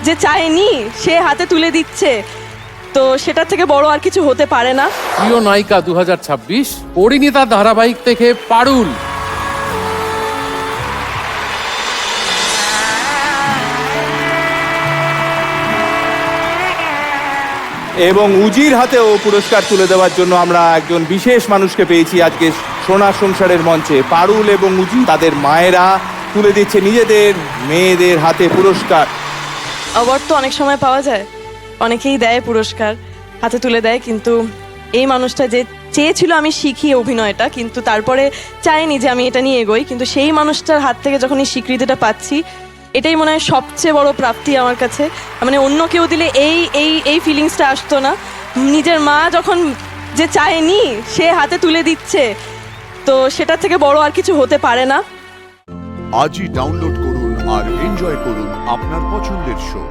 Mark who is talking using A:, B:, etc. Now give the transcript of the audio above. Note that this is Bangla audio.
A: যে চায়নি সে হাতে তুলে দিচ্ছে, তো সেটার থেকে বড় আর কিছু হতে পারে না।
B: প্রিয় নায়িকা 2026 পরিণীতা ধারাবাহিক থেকে পারুল।
C: এবং উজির হাতেও পুরস্কার তুলে দেওয়ার জন্য আমরা একজন বিশেষ মানুষকে পেয়েছি আজকে সোনার সংসারের মঞ্চে। পারুল এবং উজি তাদের মায়েরা তুলে দিচ্ছে নিজেদের মেয়েদের হাতে পুরস্কার।
A: অ্যাওয়ার্ড তো অনেক সময় পাওয়া যায়, অনেকেই দেয় পুরস্কার হাতে তুলে দেয়, কিন্তু এই মানুষটা যে চেয়েছিল আমি শিখি অভিনয়টা, কিন্তু তারপরে চায়নি যে আমি এটা নিয়ে এগোই, কিন্তু সেই মানুষটার হাত থেকে যখন এই স্বীকৃতিটা পাচ্ছি, এটাই মনে হয় সবচেয়ে বড় প্রাপ্তি আমার কাছে। মানে অন্য কেউ দিলে এই এই এই ফিলিংসটা আসতো না। নিজের মা যখন যে চায়নি সে হাতে তুলে দিচ্ছে, তো সেটার থেকে বড় আর কিছু হতে পারে না।
D: আজই ডাউনলোড করুন আর এনজয় করুন আপনার পছন্দের শো।